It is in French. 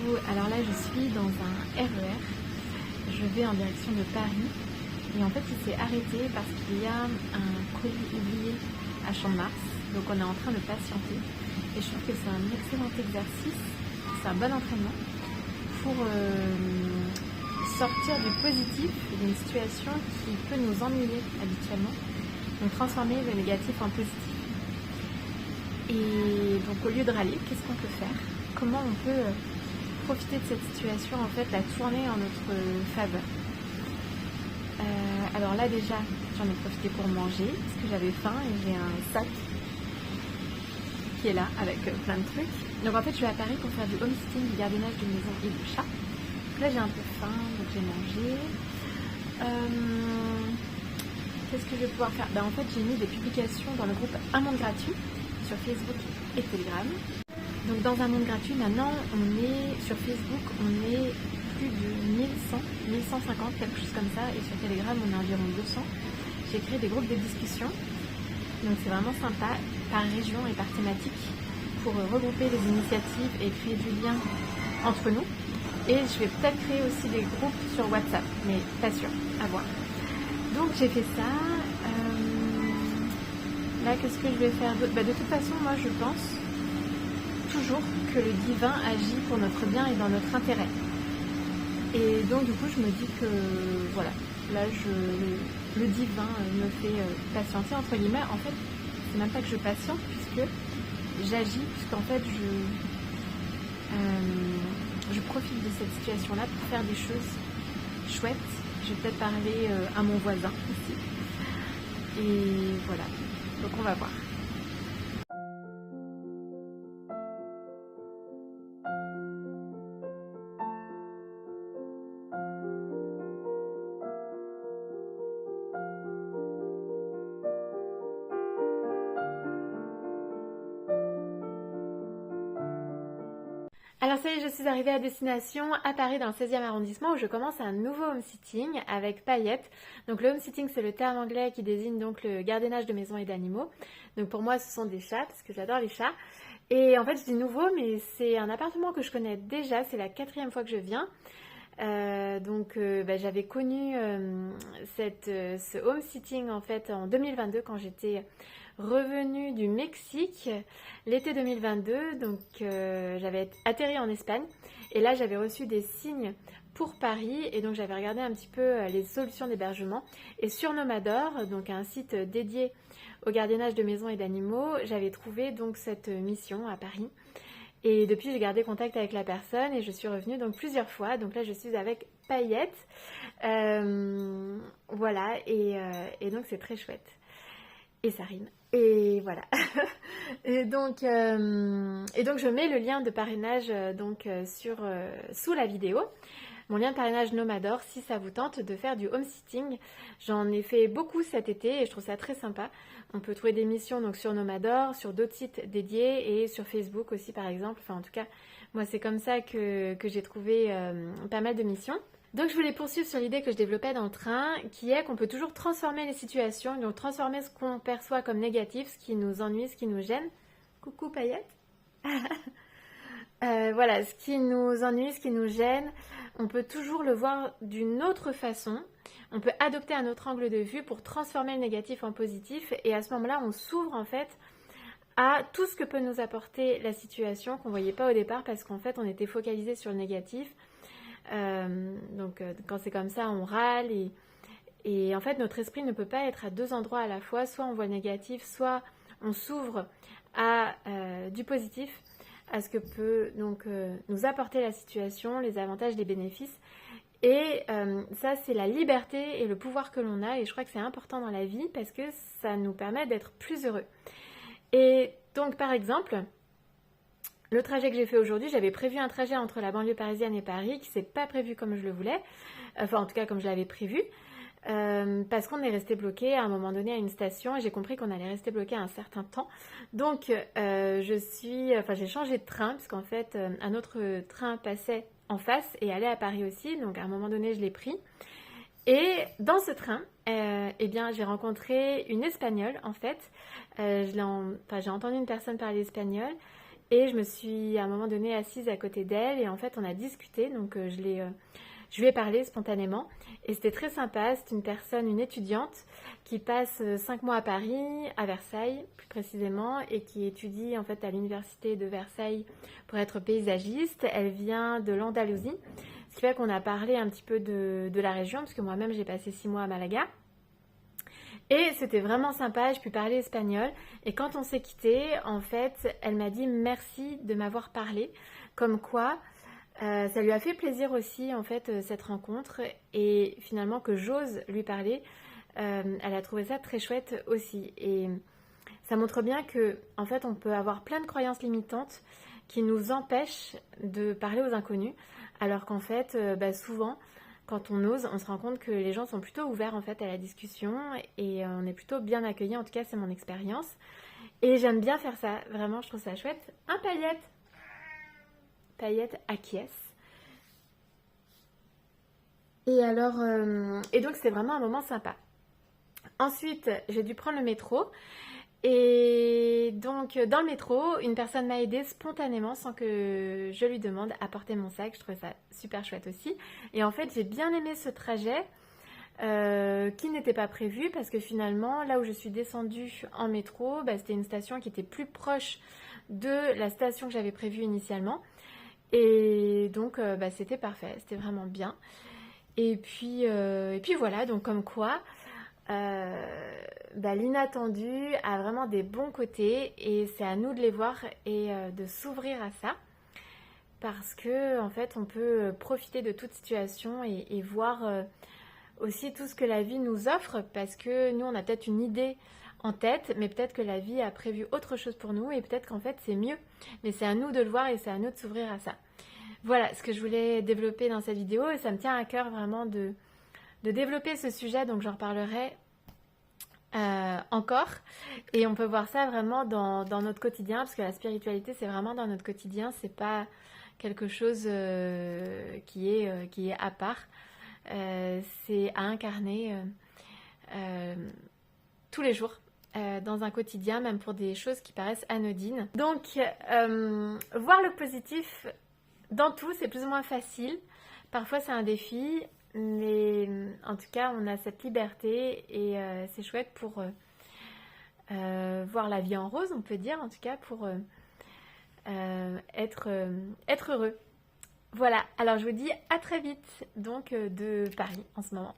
Coucou, alors là je suis dans un RER, je vais en direction de Paris et en fait il s'est arrêté parce qu'il y a un colis oublié à Champ-de-Mars, donc on est en train de patienter et je trouve que c'est un excellent exercice, c'est un bon entraînement pour sortir du positif d'une situation qui peut nous ennuyer habituellement, donc transformer le négatif en positif. Et donc au lieu de râler, qu'est-ce qu'on peut faire? Comment on peut profiter de cette situation, en fait, la tourner en notre faveur? Alors là déjà, j'en ai profité pour manger, parce que j'avais faim et j'ai un sac qui est là, avec plein de trucs. Donc en fait, je suis à Paris pour faire du homesitting, du gardiennage de maison et du chat. Donc là j'ai un peu faim, donc j'ai mangé. Qu'est-ce que je vais pouvoir faire? En fait, j'ai mis des publications dans le groupe Un Monde Gratuit, sur Facebook et Telegram. Donc dans un monde gratuit, maintenant on est sur Facebook, on est plus de 1100, 1150, quelque chose comme ça, et sur Telegram on est environ 200. J'ai créé des groupes de discussion, donc c'est vraiment sympa, par région et par thématique, pour regrouper les initiatives et créer du lien entre nous. Et je vais peut-être créer aussi des groupes sur WhatsApp, mais pas sûr, à voir. Donc j'ai fait ça. Là, qu'est-ce que je vais faire d'autre? De toute façon, moi, je pense toujours que le divin agit pour notre bien et dans notre intérêt. Et donc, du coup, je me dis que, voilà, là, le divin me fait patienter, entre guillemets. En fait, c'est même pas que je patiente, puisque j'agis, puisqu'en fait, je profite de cette situation-là pour faire des choses chouettes. Je vais peut-être parler à mon voisin ici. Et voilà. Donc on va voir. Alors ça y est, je suis arrivée à destination à Paris dans le 16e arrondissement où je commence un nouveau home-sitting avec Paillette. Donc le home-sitting, c'est le terme anglais qui désigne donc le gardiennage de maisons et d'animaux. Donc pour moi ce sont des chats parce que j'adore les chats. Et en fait je dis nouveau mais c'est un appartement que je connais déjà, c'est la 4e fois que je viens. J'avais connu ce home-sitting en fait en 2022 quand j'étais revenue du Mexique l'été 2022, donc j'avais atterri en Espagne et là j'avais reçu des signes pour Paris et donc j'avais regardé un petit peu les solutions d'hébergement et sur Nomador, donc un site dédié au gardiennage de maisons et d'animaux, j'avais trouvé donc cette mission à Paris. Et depuis, j'ai gardé contact avec la personne et je suis revenue donc plusieurs fois. Donc là, je suis avec Paillette. Voilà, et donc c'est très chouette. Et ça rime. Et voilà. et donc je mets le lien de parrainage sous la vidéo. Mon lien de parrainage Nomador, si ça vous tente de faire du home-sitting. J'en ai fait beaucoup cet été et je trouve ça très sympa. On peut trouver des missions donc sur Nomador, sur d'autres sites dédiés et sur Facebook aussi par exemple. Enfin en tout cas, moi c'est comme ça que j'ai trouvé pas mal de missions. Donc je voulais poursuivre sur l'idée que je développais dans le train, qui est qu'on peut toujours transformer les situations, donc transformer ce qu'on perçoit comme négatif, ce qui nous ennuie, ce qui nous gêne. Coucou Paillette. Voilà, ce qui nous ennuie, ce qui nous gêne, on peut toujours le voir d'une autre façon. On peut adopter un autre angle de vue pour transformer le négatif en positif. Et à ce moment-là, on s'ouvre en fait à tout ce que peut nous apporter la situation qu'on ne voyait pas au départ parce qu'en fait, on était focalisé sur le négatif. Quand c'est comme ça, on râle et en fait, notre esprit ne peut pas être à deux endroits à la fois. Soit on voit le négatif, soit on s'ouvre à du positif, à ce que peut donc nous apporter la situation, les avantages, les bénéfices. Et ça, c'est la liberté et le pouvoir que l'on a. Et je crois que c'est important dans la vie parce que ça nous permet d'être plus heureux. Et donc, par exemple, le trajet que j'ai fait aujourd'hui, j'avais prévu un trajet entre la banlieue parisienne et Paris qui ne s'est pas prévu comme je le voulais. Enfin, en tout cas, comme je l'avais prévu. Parce qu'on est resté bloqué à un moment donné à une station et j'ai compris qu'on allait rester bloqué un certain temps. Donc j'ai changé de train parce qu'en fait un autre train passait en face et allait à Paris aussi. Donc à un moment donné je l'ai pris. Et dans ce train, j'ai rencontré une Espagnole en fait. J'ai entendu une personne parler espagnol Et je me suis à un moment donné assise à côté d'elle et en fait on a discuté, donc je lui ai parlé spontanément et c'était très sympa. C'est une personne, une étudiante qui passe 5 mois à Paris, à Versailles plus précisément, et qui étudie en fait à l'université de Versailles pour être paysagiste. Elle vient de l'Andalousie, ce qui fait qu'on a parlé un petit peu de la région, parce que moi-même j'ai passé 6 mois à Malaga. Et c'était vraiment sympa, je pu parler espagnol. Et quand on s'est quitté, en fait, elle m'a dit merci de m'avoir parlé. Comme quoi, ça lui a fait plaisir aussi, en fait, cette rencontre. Et finalement, que j'ose lui parler, elle a trouvé ça très chouette aussi. Et ça montre bien que, en fait, on peut avoir plein de croyances limitantes qui nous empêchent de parler aux inconnus. Alors qu'en fait, souvent, quand on ose, on se rend compte que les gens sont plutôt ouverts en fait à la discussion et on est plutôt bien accueillis. En tout cas, c'est mon expérience. Et j'aime bien faire ça. Vraiment, je trouve ça chouette. Un paillette. Paillette acquiesce. Et alors, et donc c'est vraiment un moment sympa. Ensuite, j'ai dû prendre le métro. Et donc, dans le métro, une personne m'a aidée spontanément, sans que je lui demande, à porter mon sac. Je trouvais ça super chouette aussi. Et en fait, j'ai bien aimé ce trajet qui n'était pas prévu parce que finalement, là où je suis descendue en métro, c'était une station qui était plus proche de la station que j'avais prévue initialement. Et donc, c'était parfait, c'était vraiment bien. Et puis voilà, donc comme quoi, l'inattendu a vraiment des bons côtés et c'est à nous de les voir et de s'ouvrir à ça parce que en fait on peut profiter de toute situation et voir aussi tout ce que la vie nous offre parce que nous on a peut-être une idée en tête mais peut-être que la vie a prévu autre chose pour nous et peut-être qu'en fait c'est mieux, mais c'est à nous de le voir et c'est à nous de s'ouvrir à ça. Voilà ce que je voulais développer dans cette vidéo et ça me tient à cœur vraiment de développer ce sujet, donc j'en reparlerai encore. Et on peut voir ça vraiment dans notre quotidien, parce que la spiritualité c'est vraiment dans notre quotidien, c'est pas quelque chose qui est à part. C'est à incarner tous les jours dans un quotidien, même pour des choses qui paraissent anodines. Donc voir le positif dans tout, c'est plus ou moins facile. Parfois c'est un défi, mais en tout cas on a cette liberté et c'est chouette pour voir la vie en rose, on peut dire, en tout cas pour être heureux. Voilà, alors je vous dis à très vite donc de Paris en ce moment.